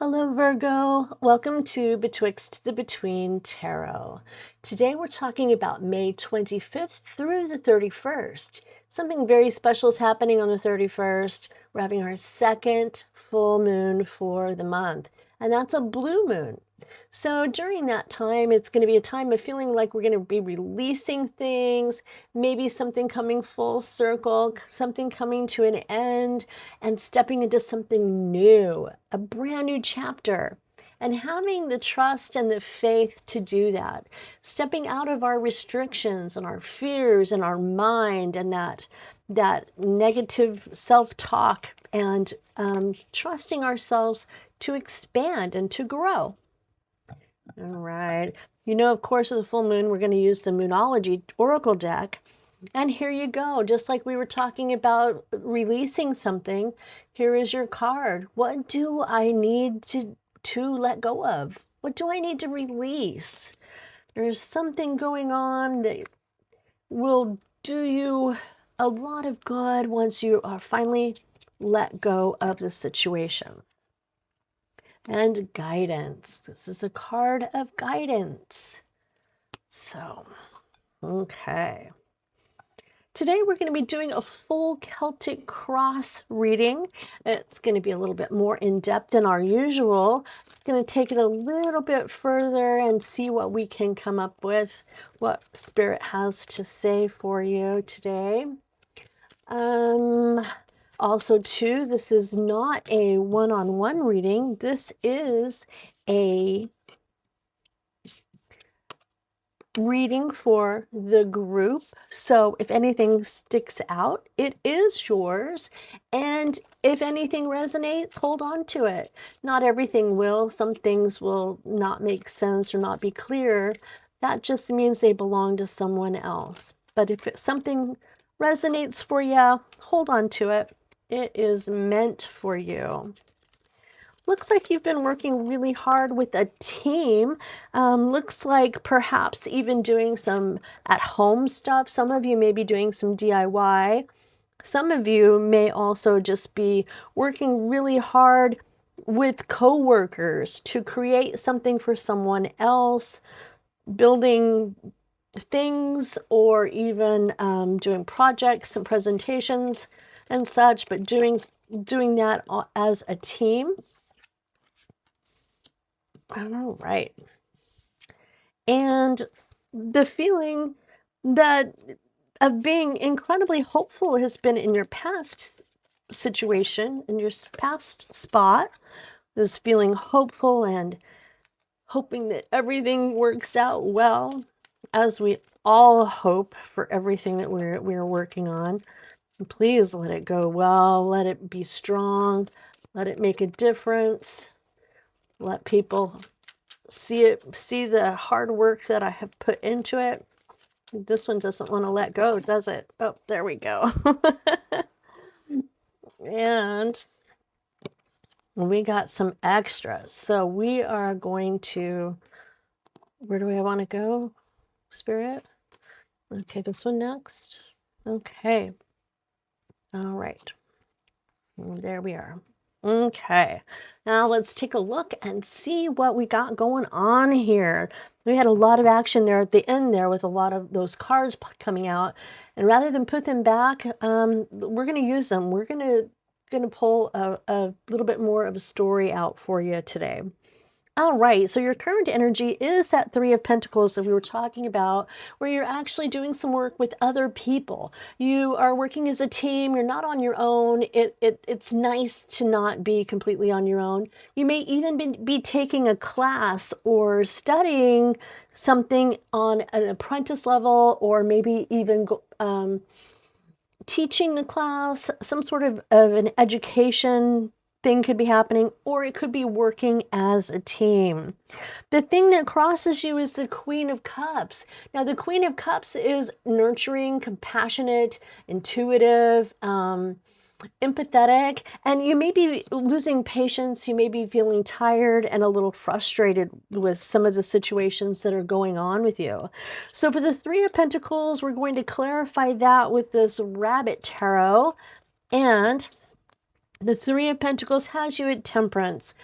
Hello, Virgo. Welcome to Betwixt the Between Tarot. Today we're talking about May 25th through the 31st. Something very special is happening on the 31st. We're having our second full moon for the month, and that's a blue moon. So during that time, it's going to be a time of feeling like we're going to be releasing things, maybe something coming full circle, something coming to an end, and stepping into something new, a brand new chapter. And having the trust and the faith to do that, stepping out of our restrictions and our fears and our mind and that negative self-talk, and trusting ourselves to expand and to grow. All right. Of course, with the full moon, we're going to use the Moonology Oracle deck. And here you go. Just like we were talking about releasing something, here is your card. What do I need to let go of? What do I need to release? There's something going on that will do you a lot of good once you are finally let go of the situation. And guidance. This is a card of guidance. So, okay. Today we're going to be doing a full Celtic cross reading. It's going to be a little bit more in-depth than our usual. It's going to take it a little bit further and see what we can come up with, what Spirit has to say for you today. Also, too, this is not a one-on-one reading. This is a reading for the group. So if anything sticks out, it is yours. And if anything resonates, hold on to it. Not everything will. Some things will not make sense or not be clear. That just means they belong to someone else. But if something resonates for you, hold on to it. It is meant for you. Looks like you've been working really hard with a team. Looks like perhaps even doing some at-home stuff. Some of you may be doing some DIY. Some of you may also just be working really hard with coworkers to create something for someone else, building things, or even doing projects and presentations and such, but doing that as a team. All right. And the feeling that of being incredibly hopeful has been in your past situation, in your past spot, is feeling hopeful and hoping that everything works out well, as we all hope for everything that we're working on. And please let it go well, let it be strong, let it make a difference. Let people see the hard work that I have put into it. This one doesn't want to let go, does it? Oh, there we go. And we got some extras. So we are going to, where do I want to go, Spirit? Okay, this one next. Okay. All right. There we are. Okay, now let's take a look and see what we got going on here. We had a lot of action there at the end there with a lot of those cards coming out, and rather than put them back, we're going to use them. We're going to pull a little bit more of a story out for you today. All right, so your current energy is that Three of Pentacles that we were talking about, where you're actually doing some work with other people. You are working as a team. You're not on your own. It's nice to not be completely on your own. You may even be taking a class or studying something on an apprentice level, or maybe even teaching the class. Some sort of an education thing could be happening, or it could be working as a team. The thing that crosses you is the Queen of Cups. Now, the Queen of Cups is nurturing, compassionate, intuitive, empathetic, and you may be losing patience. You may be feeling tired and a little frustrated with some of the situations that are going on with you. So for the Three of Pentacles, we're going to clarify that with this Rabbit Tarot. And the Three of Pentacles has you at Temperance,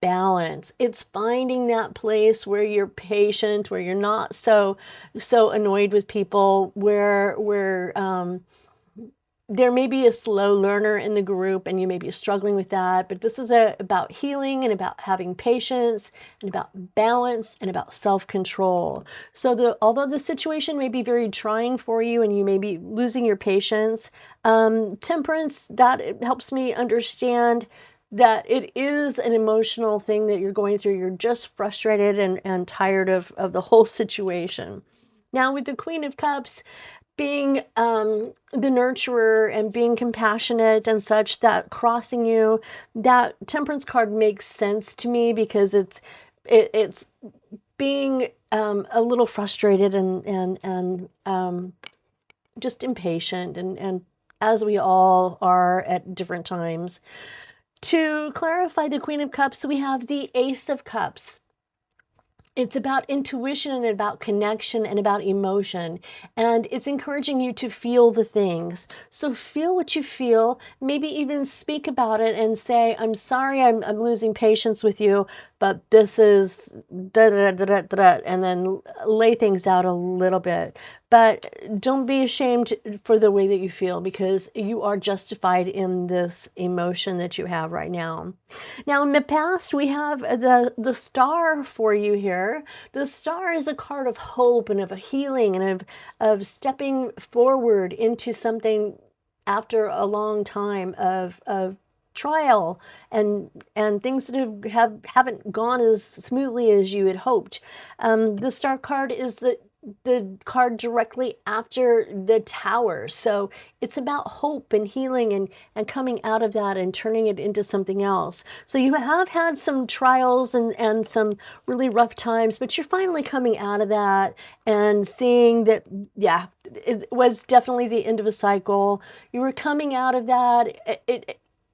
balance. It's finding that place where you're patient, where you're not so annoyed with people, where there may be a slow learner in the group and you may be struggling with that, but this is about healing and about having patience and about balance and about self-control. So although the situation may be very trying for you and you may be losing your patience, temperance, that it helps me understand that it is an emotional thing that you're going through. You're just frustrated and tired of the whole situation. Now with the Queen of Cups, being the nurturer and being compassionate and such, that crossing you, that temperance card makes sense to me because it's being a little frustrated and just impatient and as we all are at different times. To clarify the Queen of Cups, we have the Ace of Cups. It's about intuition and about connection and about emotion. And it's encouraging you to feel the things. So feel what you feel, maybe even speak about it and say, I'm sorry, I'm losing patience with you, but this is da da da da da, and then lay things out a little bit. But don't be ashamed for the way that you feel because you are justified in this emotion that you have right now. Now, in the past, we have the star for you here. The star is a card of hope and of a healing and of stepping forward into something after a long time of trial and things that haven't gone as smoothly as you had hoped. The star card is the card directly after the Tower. So it's about hope and healing and coming out of that and turning it into something else. So you have had some trials and some really rough times, but you're finally coming out of that and seeing that, yeah, it was definitely the end of a cycle. You were coming out of that.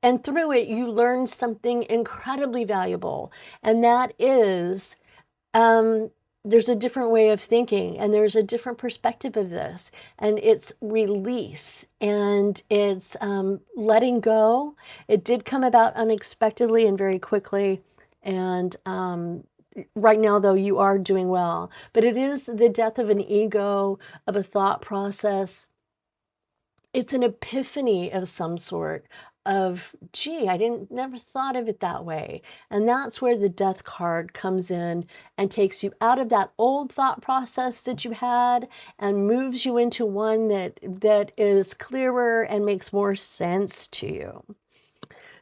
And through it, you learned something incredibly valuable. And that is, there's a different way of thinking and there's a different perspective of this, and it's release and it's letting go. It did come about unexpectedly and very quickly, and right now though you are doing well, but it is the death of an ego, of a thought process. It's an epiphany of some sort of, gee, I never thought of it that way. And that's where the death card comes in and takes you out of that old thought process that you had and moves you into one that is clearer and makes more sense to you.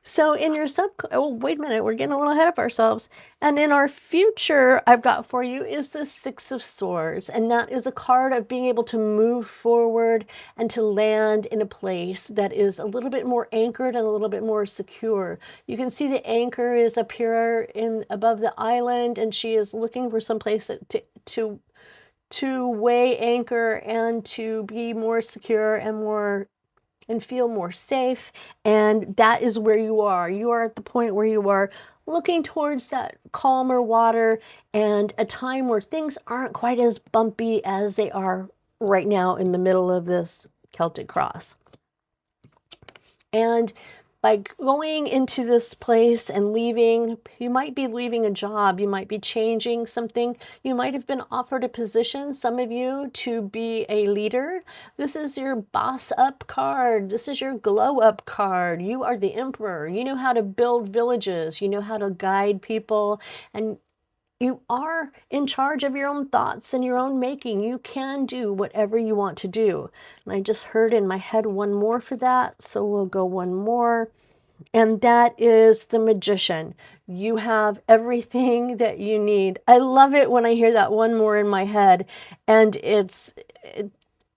So in your oh, wait a minute, we're getting a little ahead of ourselves. And in our future, I've got for you is the Six of Swords. And that is a card of being able to move forward and to land in a place that is a little bit more anchored and a little bit more secure. You can see the anchor is up here above the island, and she is looking for some place to weigh anchor and to be more secure and feel more safe. And that is where you are. You are at the point where you are looking towards that calmer water and a time where things aren't quite as bumpy as they are right now in the middle of this Celtic cross. And by going into this place and leaving, you might be leaving a job, you might be changing something, you might have been offered a position, some of you, to be a leader. This is your boss up card. This is your glow up card. You are the emperor. You know how to build villages. You know how to guide people, and you are in charge of your own thoughts and your own making. You can do whatever you want to do. And I just heard in my head one more for that, so we'll go one more. And that is the Magician. You have everything that you need. I love it when I hear that one more in my head. And it's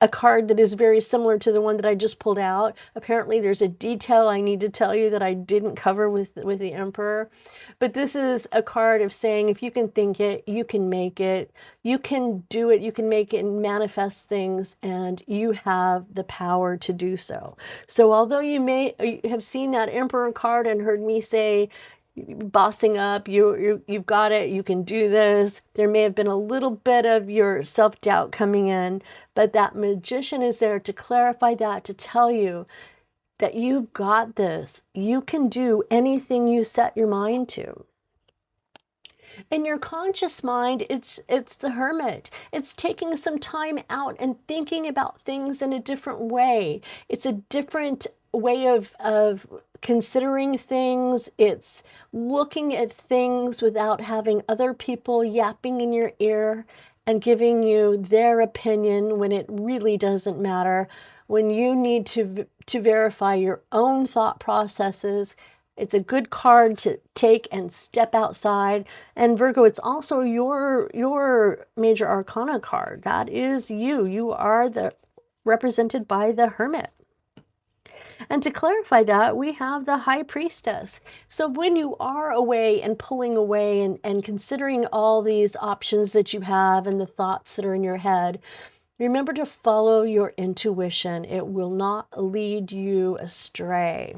a card that is very similar to the one that I just pulled out. Apparently there's a detail I need to tell you that I didn't cover with the Emperor. But this is a card of saying, if you can think it, you can make it, you can do it, you can make it and manifest things, and you have the power to do so. So although you may have seen that Emperor card and heard me say, bossing up, you've got it, you can do this, there may have been a little bit of your self-doubt coming in, but that Magician is there to clarify that, to tell you that you've got this. You can do anything you set your mind to. In your conscious mind, it's the Hermit. It's taking some time out and thinking about things in a different way. It's a different way of considering things. It's looking at things without having other people yapping in your ear and giving you their opinion when it really doesn't matter. When you need to verify your own thought processes, it's a good card to take and step outside. And Virgo, it's also your major arcana card. That is you. You are the represented by the Hermit. And to clarify that, we have the High Priestess. So when you are away and pulling away and considering all these options that you have and the thoughts that are in your head, remember to follow your intuition. It will not lead you astray.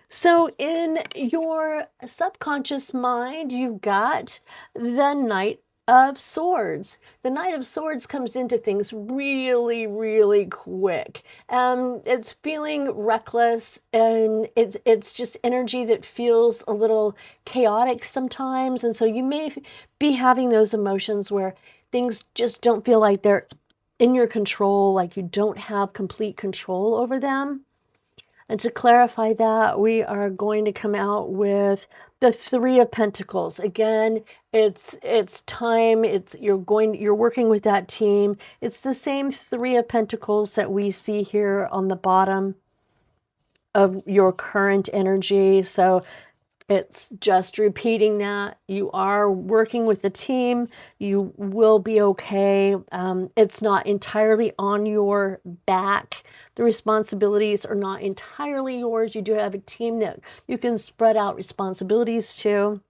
So in your subconscious mind, you've got the Knight of Swords. The Knight of Swords comes into things really, really quick. It's feeling reckless, and it's just energy that feels a little chaotic sometimes. And so you may be having those emotions where things just don't feel like they're in your control, like you don't have complete control over them. And to clarify that, we are going to come out with the Three of Pentacles. Again, it's time. You're working with that team. It's the same Three of Pentacles that we see here on the bottom of your current energy. So it's just repeating that. You are working with a team. You will be okay. It's not entirely on your back. The responsibilities are not entirely yours. You do have a team that you can spread out responsibilities to.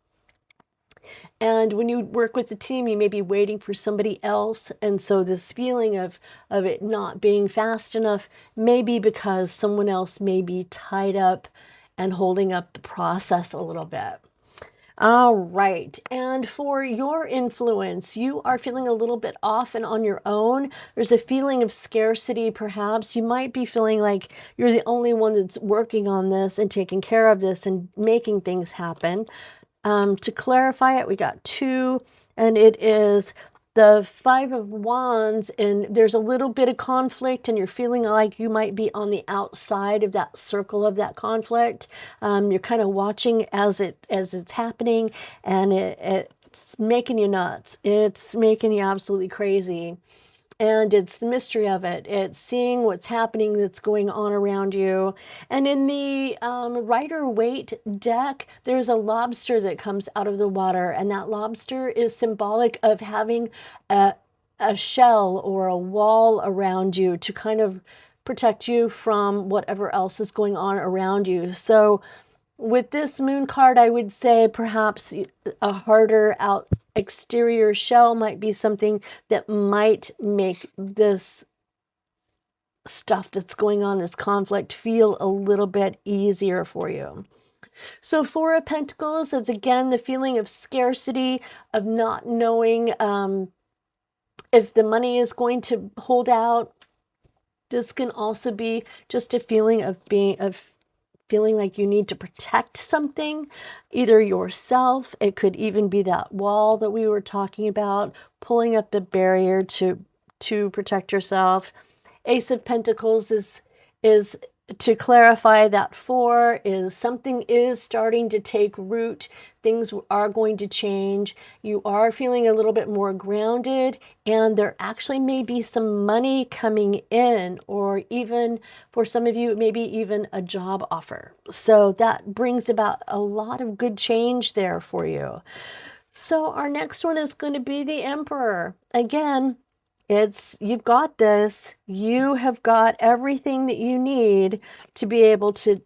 And when you work with the team, you may be waiting for somebody else. And so this feeling of it not being fast enough may be because someone else may be tied up and holding up the process a little bit. All right. And for your influence, you are feeling a little bit off and on your own. There's a feeling of scarcity, perhaps. You might be feeling like you're the only one that's working on this and taking care of this and making things happen. To clarify it, we got 2, and it is the Five of Wands, and there's a little bit of conflict, and you're feeling like you might be on the outside of that circle of that conflict. You're kind of watching as it's happening, and it's making you nuts. It's making you absolutely crazy. And it's the mystery of it. It's seeing what's happening that's going on around you. And in the Rider-Waite deck, there's a lobster that comes out of the water. And that lobster is symbolic of having a shell or a wall around you to kind of protect you from whatever else is going on around you. So with this moon card, I would say perhaps a harder out exterior shell might be something that might make this stuff that's going on, this conflict, feel a little bit easier for you. So Four of Pentacles is again the feeling of scarcity, of not knowing if the money is going to hold out. This can also be just a feeling of feeling like you need to protect something, either yourself. It could even be that wall that we were talking about, pulling up the barrier to protect yourself. Ace of Pentacles is to clarify that 4 is something is starting to take root. Things are going to change. You are feeling a little bit more grounded, and there actually may be some money coming in, or even for some of you, maybe even a job offer. So that brings about a lot of good change there for you. So our next one is going to be the Emperor. Again, you've got this. You have got everything that you need to be able to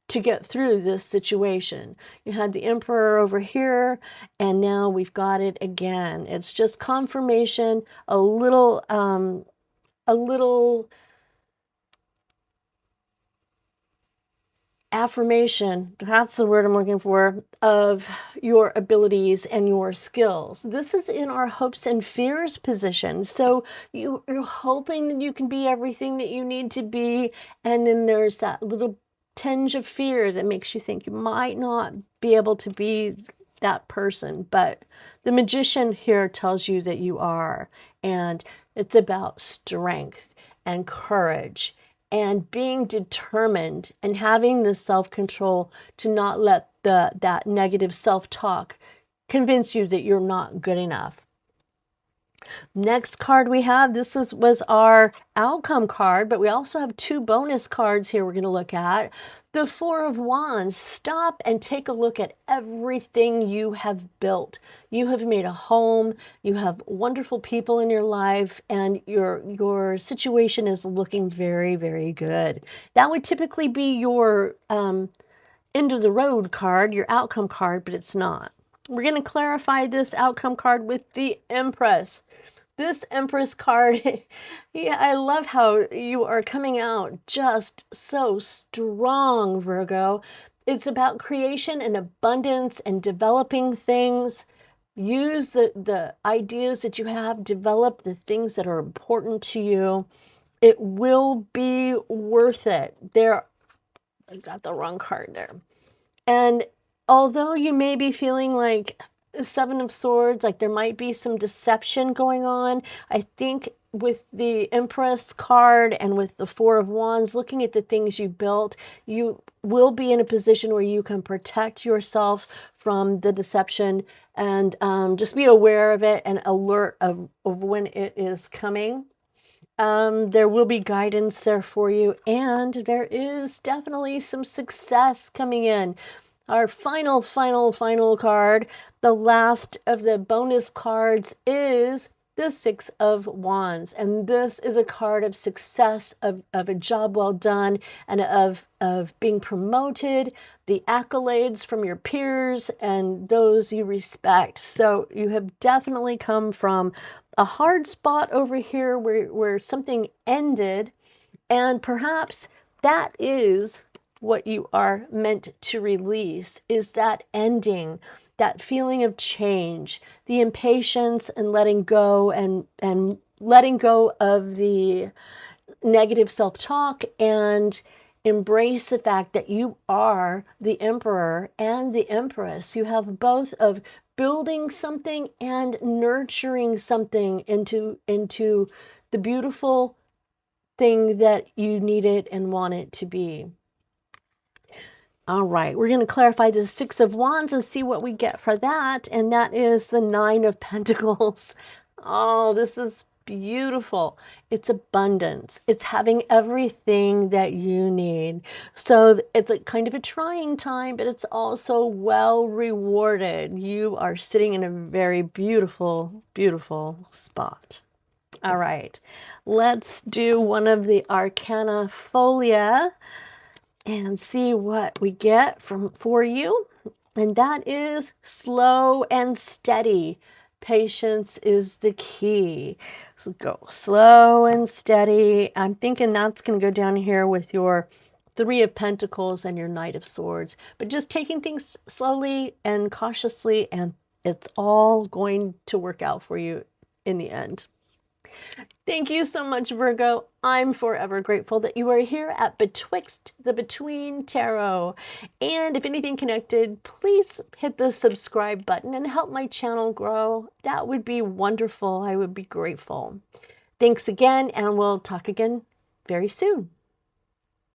get through this situation. You had the Emperor over here, and now we've got it again. It's just confirmation, a little affirmation, that's the word I'm looking for, of your abilities and your skills. This is in our hopes and fears position. So you're hoping that you can be everything that you need to be, and then there's that little tinge of fear that makes you think you might not be able to be that person, but the Magician here tells you that you are, and it's about strength and courage and being determined and having the self-control to not let that negative self-talk convince you that you're not good enough. Next card we have, was our outcome card, but we also have two bonus cards here we're going to look at. The Four of Wands. Stop and take a look at everything you have built. You have made a home, you have wonderful people in your life, and your situation is looking very, very good. That would typically be your end of the road card, your outcome card, but it's not. We're going to clarify this outcome card with the Empress. This Empress card, yeah, I love how you are coming out just so strong, Virgo. It's about creation and abundance and developing things. Use the ideas that you have, develop the things that are important to you. It will be worth it. I got the wrong card there. And although you may be feeling like Seven of Swords, like there might be some deception going on, I think with the Empress card and with the Four of Wands, looking at the things you built, you will be in a position where you can protect yourself from the deception, and just be aware of it and alert of when it is coming. There will be guidance there for you, and there is definitely some success coming in. Our final card, the last of the bonus cards, is the Six of Wands. And this is a card of success, of a job well done, and of being promoted, the accolades from your peers and those you respect. So you have definitely come from a hard spot over here where something ended, and perhaps that is what you are meant to release, is that ending, that feeling of change, the impatience and letting go, and letting go of the negative self-talk, and embrace the fact that you are the Emperor and the Empress. You have both of building something and nurturing something into the beautiful thing that you need it and want it to be. All right, we're going to clarify the Six of Wands and see what we get for that. And that is the Nine of Pentacles. Oh, this is beautiful. It's abundance. It's having everything that you need. So it's a kind of a trying time, but it's also well rewarded. You are sitting in a very beautiful, beautiful spot. All right, let's do one of the Arcana Folia and see what we get for you. And that is slow and steady. Patience is the key. So go slow and steady. I'm thinking that's going to go down here with your Three of Pentacles and your Knight of Swords. But just taking things slowly and cautiously, and it's all going to work out for you in the end. Thank you so much, Virgo. I'm forever grateful that you are here at Betwixt the Between Tarot. And if anything connected, please hit the subscribe button and help my channel grow. That would be wonderful. I would be grateful. Thanks again, and we'll talk again very soon.